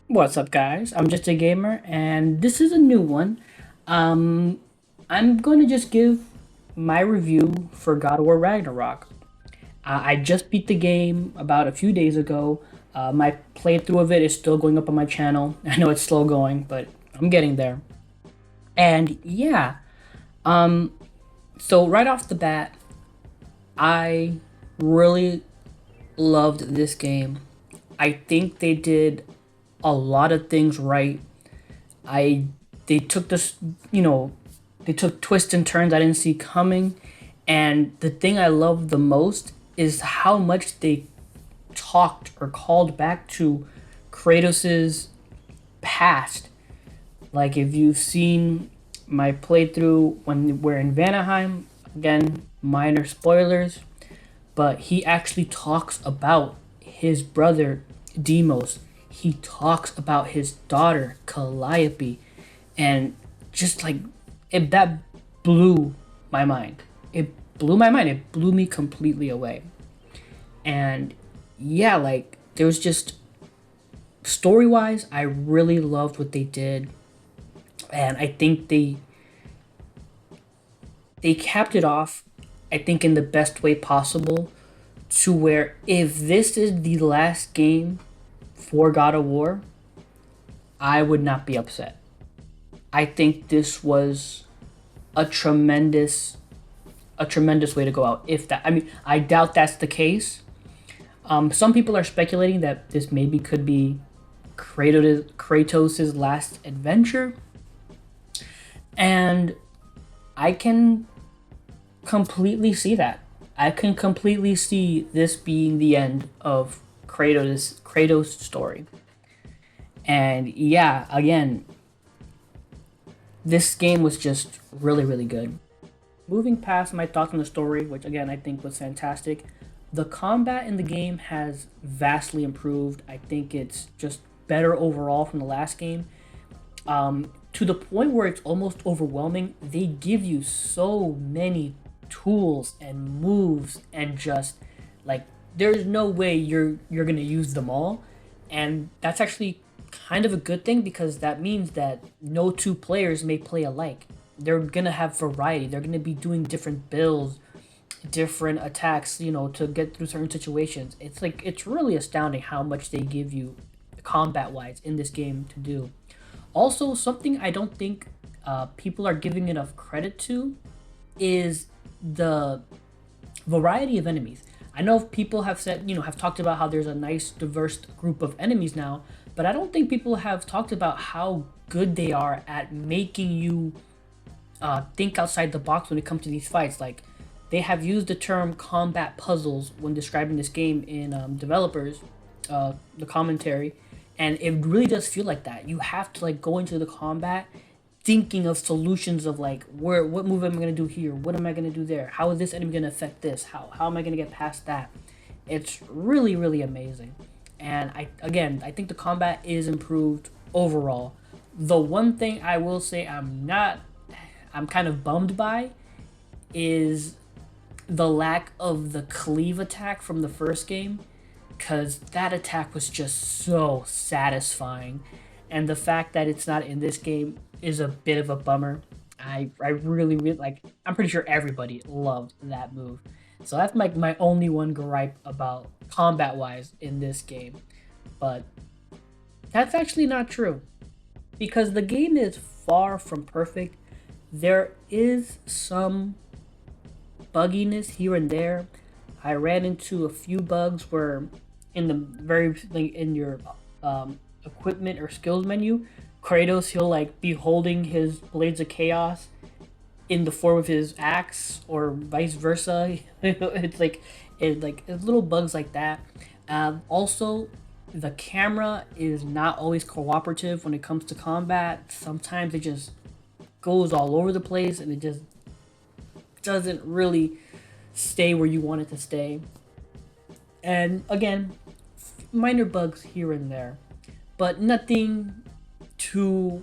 What's up, guys? I'm just a gamer, and this is a new one. Um, I'm going to just give my review for God of War Ragnarok. I just beat the game about a few days ago. My playthrough of it is still going up on my channel. I know it's slow going, but I'm getting there. And yeah, um, so right off the bat, I really loved this game. I think they did a lot of things right. I they took this, you know, they took twists and turns I didn't see coming, and the thing I love the most is how much they talked or called back to Kratos's past. Like if you've seen my playthrough when we're in Vanaheim, again, minor spoilers, but he actually talks about his brother Demos. He talks about his daughter Calliope, and just like that blew my mind. It blew my mind. It blew me completely away. And yeah, like there was just story wise, I really loved what they did, and I think they capped it off. I think in the best way possible, to where if this is the last game for God of War, I would not be upset. I think this was a tremendous way to go out. If that, I mean, I doubt that's the case. Some people are speculating that this maybe could be Kratos's last adventure, and I can completely see that. I can completely see this being the end of Kratos' story. And yeah, again, this game was just really, really good. Moving past my thoughts on the story, which again I think was fantastic, the combat in the game has vastly improved. I think it's just better overall from the last game. To the point where it's almost overwhelming. They give you so many tools and moves, and just like there's no way you're gonna use them all, and that's actually kind of a good thing because that means that no two players may play alike. They're gonna have variety. They're gonna be doing different builds, different attacks, to get through certain situations. It's like it's really astounding how much they give you combat wise in this game to do. Also, something I don't think people are giving enough credit to is the variety of enemies. I know people have said, have talked about how there's a nice diverse group of enemies now, but I don't think people have talked about how good they are at making you think outside the box when it comes to these fights. Like, they have used the term combat puzzles when describing this game in developers, the commentary, and it really does feel like that. You have to like go into the combat thinking of solutions of like what move am I gonna do here? What am I gonna do there? How is this enemy gonna affect this? How am I gonna get past that? It's really, really amazing. And I think the combat is improved overall. The one thing I will say I'm kind of bummed by is the lack of the cleave attack from the first game, because that attack was just so satisfying, and the fact that it's not in this game is a bit of a bummer. I really, really like. I'm pretty sure everybody loved that move, so that's like my only one gripe about combat wise in this game. But that's actually not true, because the game is far from perfect. There is some bugginess here and there. I ran into a few bugs where in the very like in your equipment or skills menu, Kratos he'll like be holding his blades of chaos in the form of his axe or vice versa. It's little bugs like that. Also, the camera is not always cooperative when it comes to combat. Sometimes it just goes all over the place and it just doesn't really stay where you want it to stay. And again, minor bugs here and there, but nothing too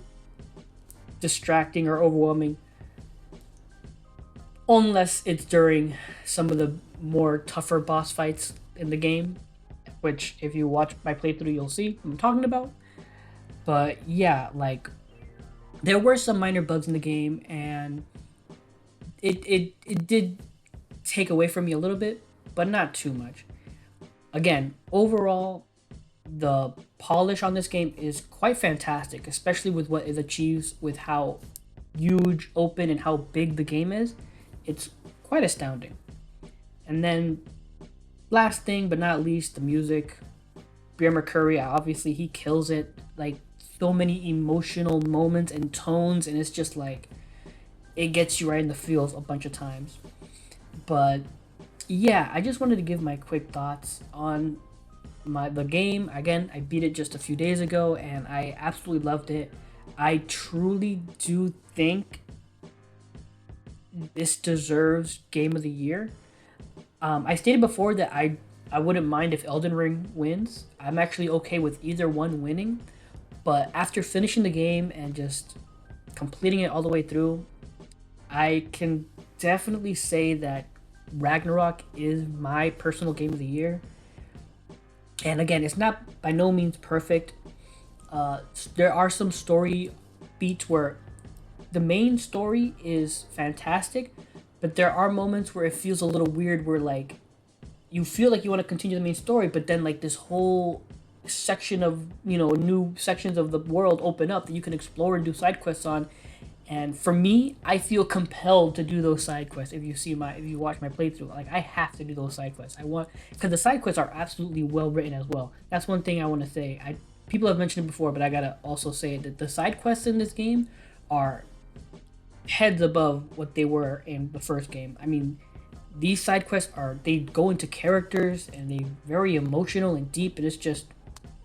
distracting or overwhelming, unless it's during some of the more tougher boss fights in the game, which if you watch my playthrough you'll see what I'm talking about. But yeah, like there were some minor bugs in the game, and it did take away from me a little bit, but not too much. Again, overall, the polish on this game is quite fantastic, especially with what it achieves with how huge, open, and how big the game is. It's quite astounding. And then, last thing but not least, the music. Bear McCurry, obviously, he kills it. Like, so many emotional moments and tones, and it's just like, it gets you right in the feels a bunch of times. But yeah, I just wanted to give my quick thoughts on the game. Again, I beat it just a few days ago and I absolutely loved it. I truly do think this deserves game of the year. I stated before that I wouldn't mind if Elden Ring wins. I'm actually okay with either one winning, but after finishing the game and just completing it all the way through, I can definitely say that Ragnarok is my personal game of the year. And again, it's not by no means perfect. There are some story beats where the main story is fantastic, but there are moments where it feels a little weird where like you feel like you want to continue the main story, but then like this whole section of new sections of the world open up that you can explore and do side quests on. And for me, I feel compelled to do those side quests. If you watch my playthrough, like I have to do those side quests. I want because the side quests are absolutely well written as well. That's one thing I want to say. I People have mentioned it before, but I gotta also say that the side quests in this game are heads above what they were in the first game. I mean, these side quests they go into characters and they very emotional and deep, and it's just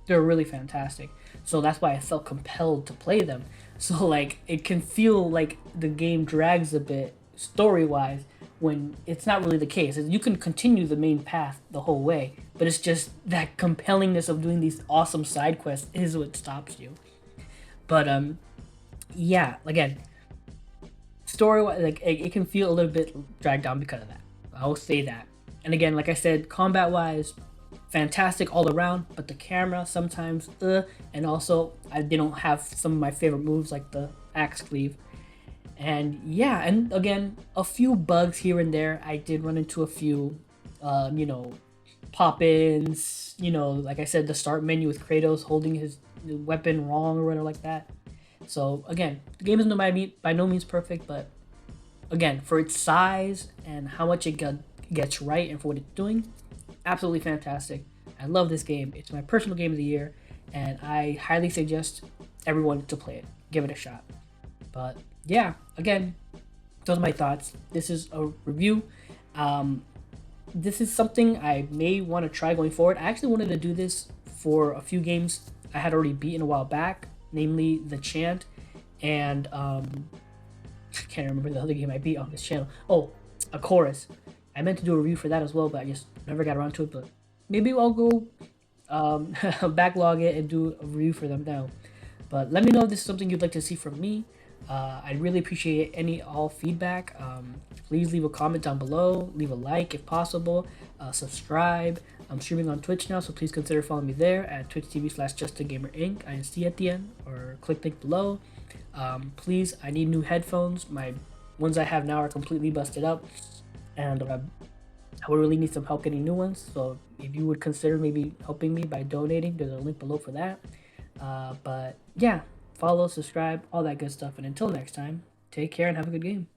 they're really fantastic. So that's why I felt compelled to play them. So like it can feel like the game drags a bit story wise when it's not really the case. You can continue the main path the whole way, but it's just that compellingness of doing these awesome side quests is what stops you. But yeah, again, story like it can feel a little bit dragged down because of that. I'll say that. And again, like I said, combat wise, fantastic all around, but the camera sometimes and also they don't have some of my favorite moves like the axe cleave. And yeah, and again, a few bugs here and there. I did run into a few pop-ins, like I said, the start menu with Kratos holding his weapon wrong or whatever like that. So again, the game is by no means perfect, but again, for its size and how much gets right and for what it's doing, absolutely fantastic. I love this game. It's my personal game of the year, and I highly suggest everyone to play it. Give it a shot. But yeah, again, those are my thoughts. This is a review. This is something I may want to try going forward. I actually wanted to do this for a few games I had already beaten a while back, namely The Chant and I can't remember the other game I beat on this channel. Oh, A Chorus. I meant to do a review for that as well, but I just never got around to it. But maybe I'll go backlog it and do a review for them now. But let me know if this is something you'd like to see from me. I'd really appreciate all feedback. Please leave a comment down below. Leave a like if possible. Subscribe. I'm streaming on Twitch now, so please consider following me there at twitch.tv/JustAGamerInc. INC at the end, or click link below. Please, I need new headphones. My ones I have now are completely busted up, and I would really need some help getting new ones. So if you would consider maybe helping me by donating, there's a link below for that. But yeah, follow, subscribe, all that good stuff. And until next time, take care and have a good game.